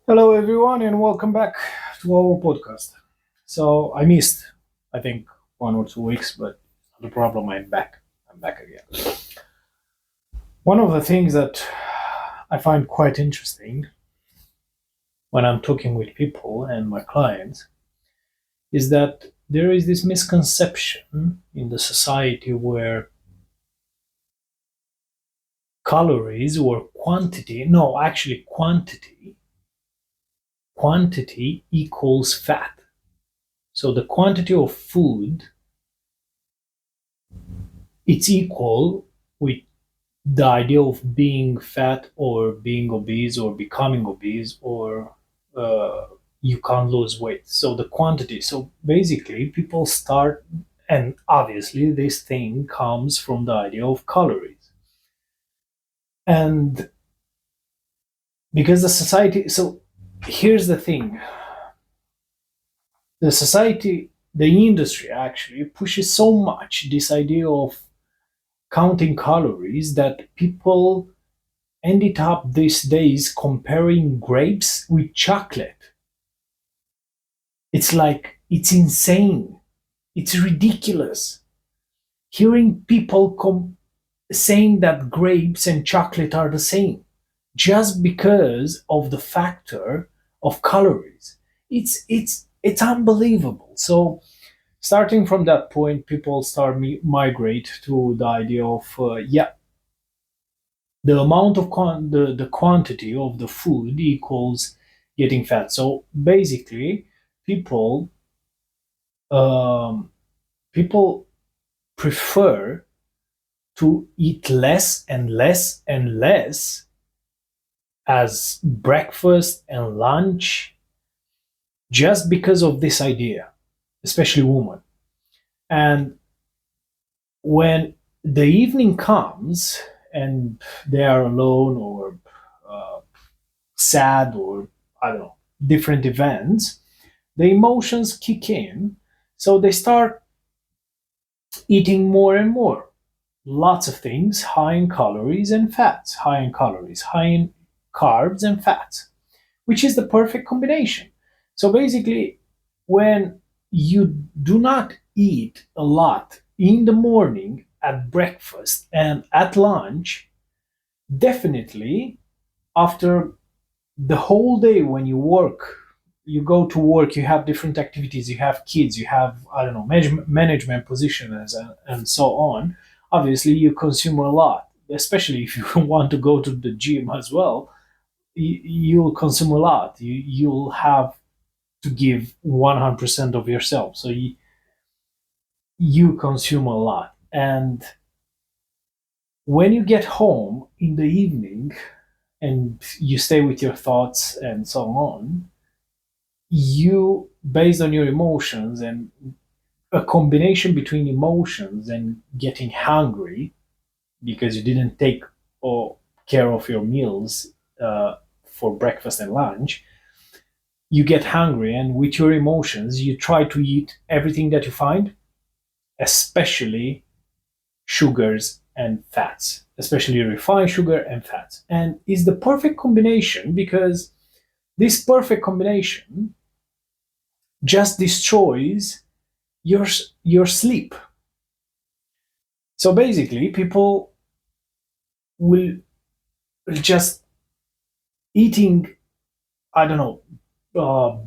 Hello, everyone, and welcome back to our podcast. So, I missed, I think, 1 or 2 weeks, but not a problem. I'm back. I'm back again. One of the things that I find quite interesting when I'm talking with people and my clients is that there is this misconception in the society where calories or quantity, no, actually, quantity equals fat. So, the quantity of food it's equal with the idea of being fat or being obese or becoming obese or uh, you can't lose weight. So the quantity. So basically, people start, and obviously, this thing comes from the idea of calories. And because the society, so here's the thing the society, the industry actually pushes so much this idea of counting calories that people ended up these days comparing grapes with chocolate. It's like, it's insane. It's ridiculous. Hearing people saying that grapes and chocolate are the same just because of the factor of calories. It's unbelievable. So starting from that point, people start migrate to the idea of yeah, the amount of the quantity of the food equals getting fat. So basically, people um, people prefer to eat less and less and less as breakfast and lunch just because of this idea, especially women. And when the evening comes and they are alone or uh, sad or I don't know, different events, the emotions kick in. So they start eating more and more. Lots of things high in calories and fats, high in calories, high in carbs and fats, which is the perfect combination. So basically, when you do not eat a lot in the morning, at breakfast, and at lunch, definitely after the whole day when you go to work, you have different activities, you have kids, you have, I don't know, management positions and so on. Obviously you consume a lot, especially if you want to go to the gym as well. You'll consume a lot. You'll have to give 100% of yourself, so you consume a lot. And when you get home in the evening and you stay with your thoughts and so on, you, based on your emotions and a combination between emotions and getting hungry because you didn't take or care of your meals for breakfast and lunch, you get hungry, and with your emotions you try to eat everything that you find, especially sugars and fats, especially refined sugar and fats. And it's the perfect combination because this perfect combination just destroys your your sleep. So basically, people will just eating, I don't know,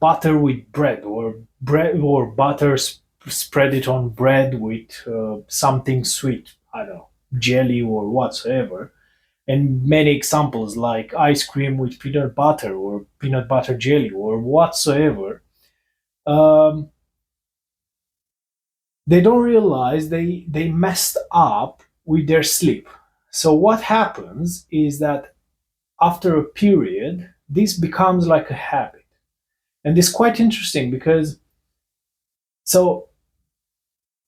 butter with bread, or bread or butter spread it on bread with something sweet. I don't know, jelly or whatsoever. And many examples like ice cream with peanut butter or peanut butter jelly or whatsoever. Um, they don't realize they messed up with their sleep. So what happens is that after a period, this becomes like a habit. And it's quite interesting because so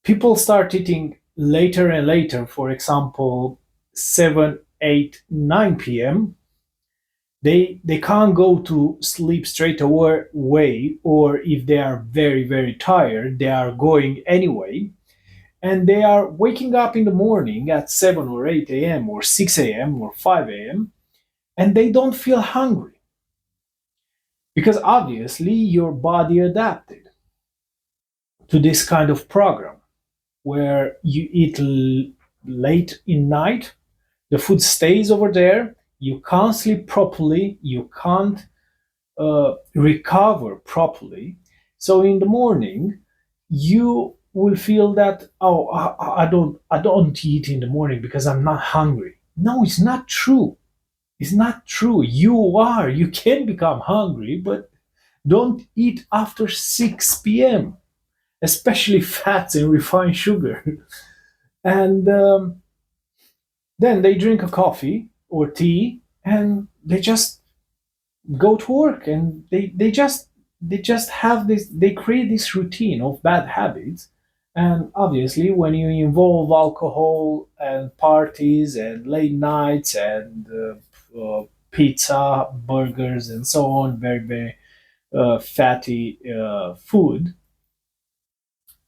people start eating later and later, for example, 7, 8, 9 p.m. They can't go to sleep straight away, or if they are very, very tired, they are going anyway. And they are waking up in the morning at 7 or 8 a.m. or 6 a.m. or 5 a.m. and they don't feel hungry. because obviously your body adapted to this kind of program where you eat late in night, the food stays over there, you can't sleep properly, you can't recover properly. So in the morning, you will feel that, oh, I don't eat in the morning because I'm not hungry. No, it's not true. It's not true. You can become hungry, but don't eat after 6 p.m., especially fats and refined sugar. And then they drink a coffee or tea, and they just go to work, and they just have this, they create this routine of bad habits. And obviously when you involve alcohol and parties and late nights and pizza, burgers, and so on, very very fatty food,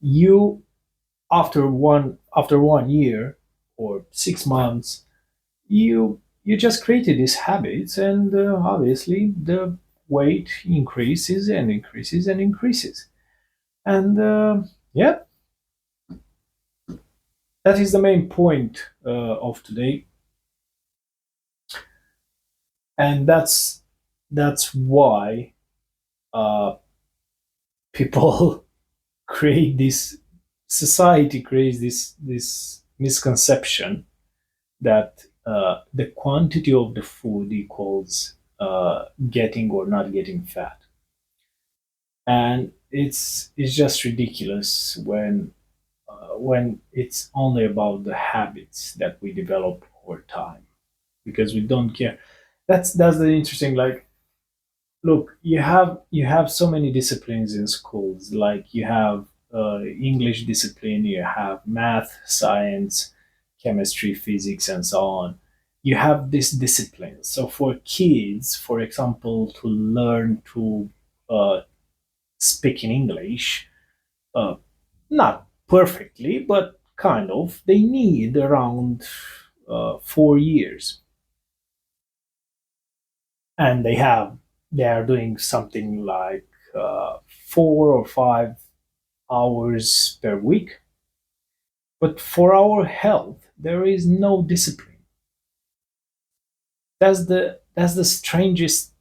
you, after one year or 6 months, you just created these habits, and obviously the weight increases and increases and increases. And yeah, that is the main point of today. And that's why uh, people create this, society creates this misconception that the quantity of the food equals getting or not getting fat. And it's just ridiculous when it's only about the habits that we develop over time, because we don't care. That's the interesting. Like, look, you have so many disciplines in schools. Like, you have English discipline, you have math, science, chemistry, physics, and so on. You have this discipline. So for kids, for example, to learn to uh, speak in English, uh, not perfectly, but kind of, they need around 4 years. And they are doing something like 4 or 5 hours per week. But for our health, there is no discipline. That's the strangest.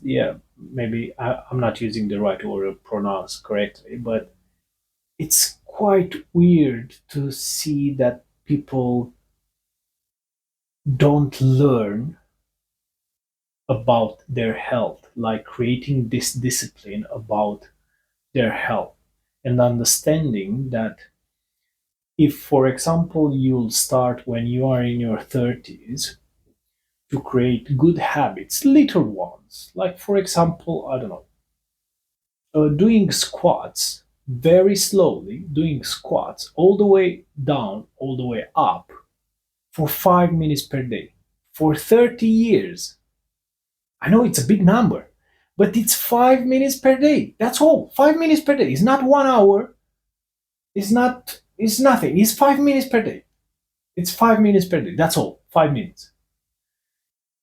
Yeah, maybe I'm not using the right word to pronounce correctly, but it's quite weird to see that people don't learn about their health, like creating this discipline about their health, and understanding that if, for example, you'll start when you are in your 30s to create good habits, little ones, like, for example, I don't know, doing squats very slowly, doing squats all the way down, all the way up for 5 minutes per day for 30 years. I know it's a big number, but it's 5 minutes per day. That's all. 5 minutes per day. It's not 1 hour. It's not. It's nothing. It's 5 minutes per day. It's 5 minutes per day. That's all. 5 minutes.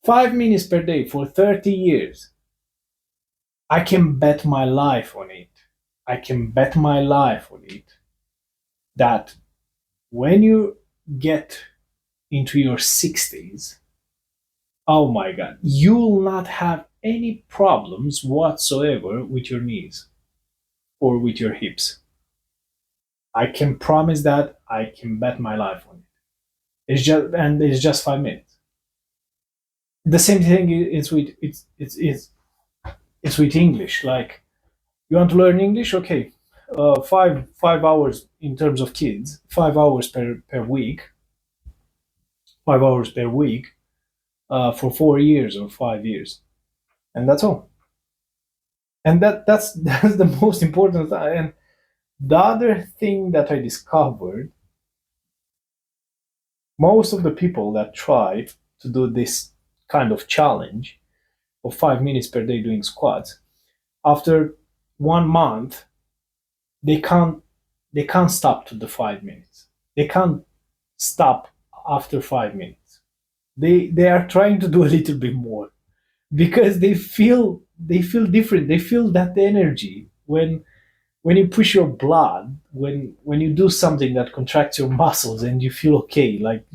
5 minutes per day for 30 years. I can bet my life on it. I can bet my life on it that when you get into your 60s, oh my God, you'll not have any problems whatsoever with your knees or with your hips. I can promise that. I can bet my life on it. It's just 5 minutes. The same thing is with it's with English. Like, you want to learn English, okay? 5 hours in terms of kids, 5 hours per week, 5 hours per week, for 4 years or 5 years, and that's all. And that's that's the most important thing. And the other thing that I discovered, most of the people that try to do this kind of challenge of 5 minutes per day doing squats, after 1 month, they can't they can't stop to the 5 minutes. They can't stop after 5 minutes. They are trying to do a little bit more. because they feel different. They feel that energy when you push your blood, when you do something that contracts your muscles and you feel okay. Like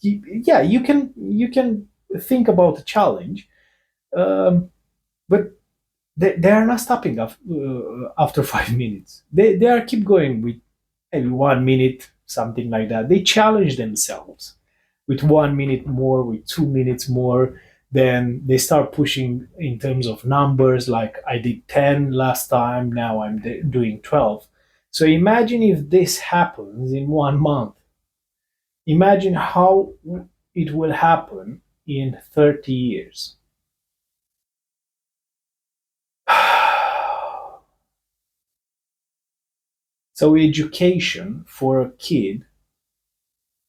yeah, you can think about a challenge, but they are not stopping after 5 minutes. They are keep going with maybe 1 minute, something like that. They challenge themselves with 1 minute more, with 2 minutes more. Then they start pushing in terms of numbers, like I did 10 last time, now I'm doing 12. So imagine if this happens in 1 month. Imagine how it will happen in 30 years. So education for a kid,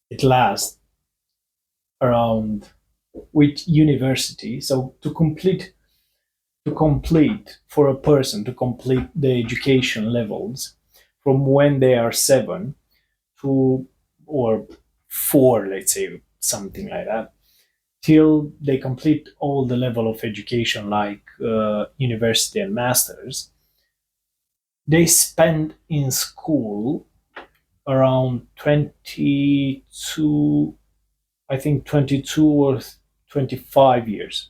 it lasts around, with university. So to complete for a person to complete the education levels from when they are 7 to, or 4, let's say, something like that, till they complete all the level of education, like university and masters. They spend in school around 22, I think 22 or 25 years.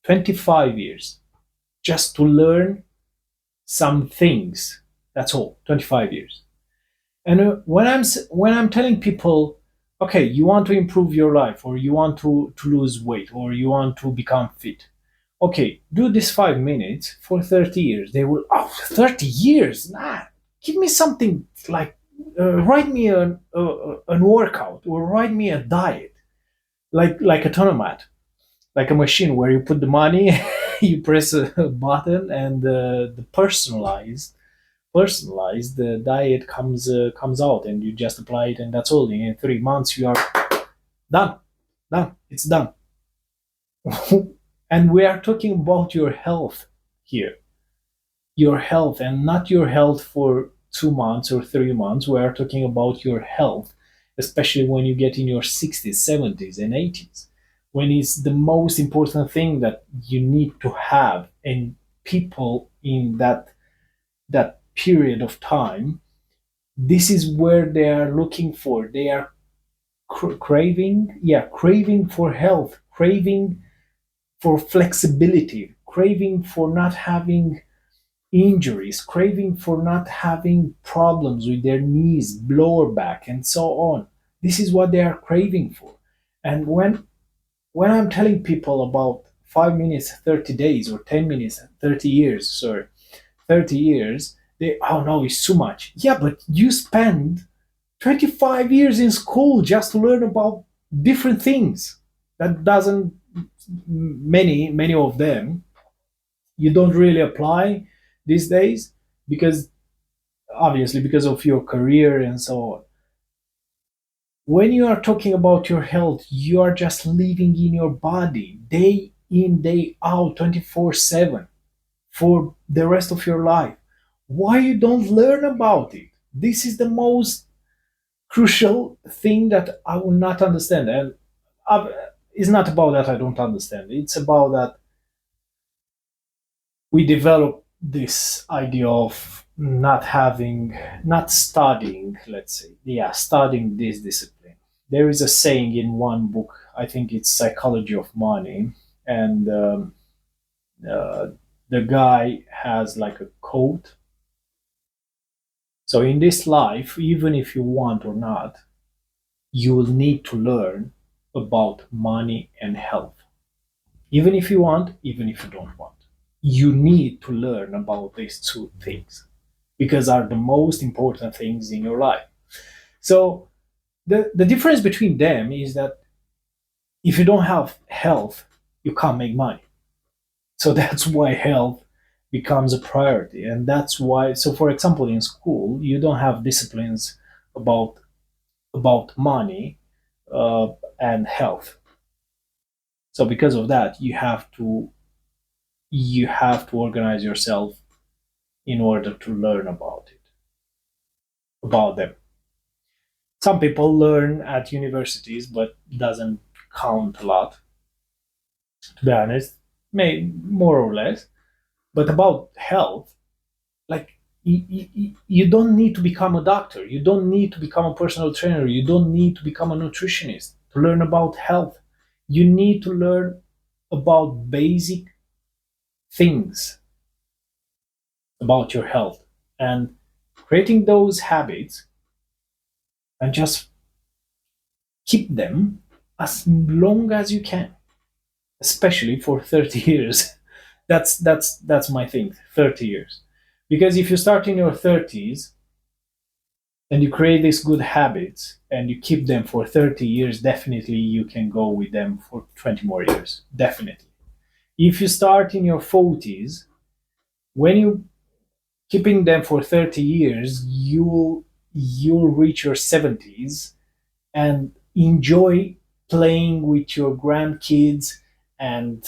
25 years just to learn some things. That's all. 25 years. And when I'm telling people, okay, you want to improve your life, or you want to lose weight, or you want to become fit. Okay, do this 5 minutes for 30 years. They will, oh, 30 years? Nah, give me something like, write me an workout, or write me a diet, like a tonomat, like a machine where you put the money, you press a button, and the personalized the diet comes out, and you just apply it, and that's all. In 3 months you are done. It's done. And we are talking about your health here, your health, and not your health for 2 months or 3 months. We are talking about your health, especially when you get in your 60s, 70s, and 80s, when it's the most important thing that you need to have. And people in that period of time, this is where they are looking for. They are craving, yeah, craving for health, craving for flexibility, craving for not having injuries, craving for not having problems with their knees, lower back, and so on. This is what they are craving for. And when I'm telling people about 5 minutes, 30 days, or 10 minutes, 30 years, sorry, 30 years, they, oh no, it's too much. Yeah, but you spend 25 years in school just to learn about different things. That doesn't, many of them, you don't really apply these days, because obviously because of your career and so on. When you are talking about your health, you are just living in your body day in, day out, 24/7 for the rest of your life. Why you don't learn about it? This is the most crucial thing that I will not understand. And uh, it's not about that I don't understand. It's about that we develop this idea of not studying, let's say, yeah, studying this discipline. There is a saying in one book, I think it's Psychology of Money, and uh, the guy has like a quote. So in this life, even if you want or not, you will need to learn about money and health. Even if you want, even if you don't want, you need to learn about these two things, because are the most important things in your life. So the difference between them is that if you don't have health, you can't make money. So that's why health becomes a priority. And that's why, so for example, in school, you don't have disciplines about money and health. So because of that, you have to organize yourself in order to learn about them. Some people learn at universities, but doesn't count a lot, to be honest. may more or less. But about health, like you don't need to become a doctor, you don't need to become a personal trainer, you don't need to become a nutritionist to learn about health. You need to learn about basic things about your health, and creating those habits and just keep them as long as you can, especially for 30 years. That's my thing, 30 years. Because if you start in your 30s and you create these good habits and you keep them for 30 years, definitely you can go with them for 20 more years. Definitely. If you start in your 40s, when you keeping them for 30 years, you'll reach your 70s and enjoy playing with your grandkids and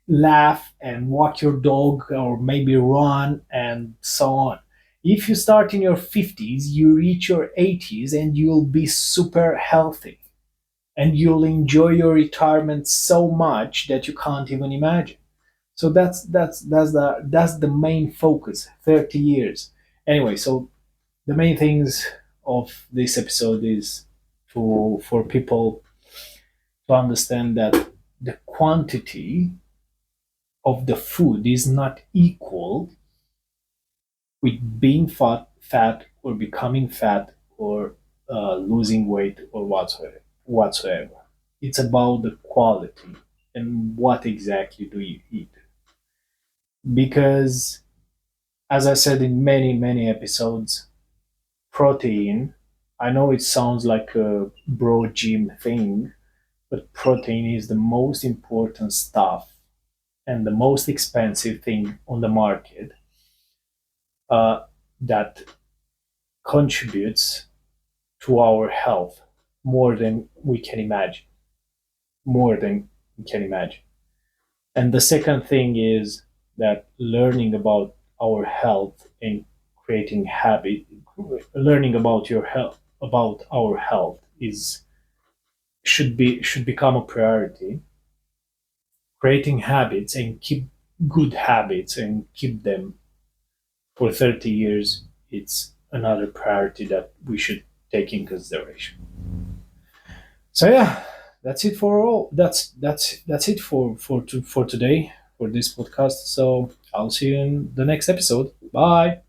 laugh and walk your dog or maybe run and so on. If you start in your 50s, you reach your 80s and you'll be super healthy and you'll enjoy your retirement so much that you can't even imagine. So that's the main focus, 30 years. Anyway, so the main things of this episode is to for people to understand that the quantity of the food is not equal with being fat or becoming fat or losing weight or whatsoever. It's about the quality and what exactly do you eat. Because, as I said in many episodes, protein, I know it sounds like a bro gym thing, but protein is the most important stuff and the most expensive thing on the market, uh, that contributes to our health more than we can imagine. More than we can imagine. And the second thing is that learning about our health and creating habit, learning about your health, about our health is should become a priority. Creating habits and keep good habits and keep them for 30 years, it's another priority that we should take in consideration. So yeah, that's it for all. That's it for today for this podcast. So I'll see you in the next episode. Bye.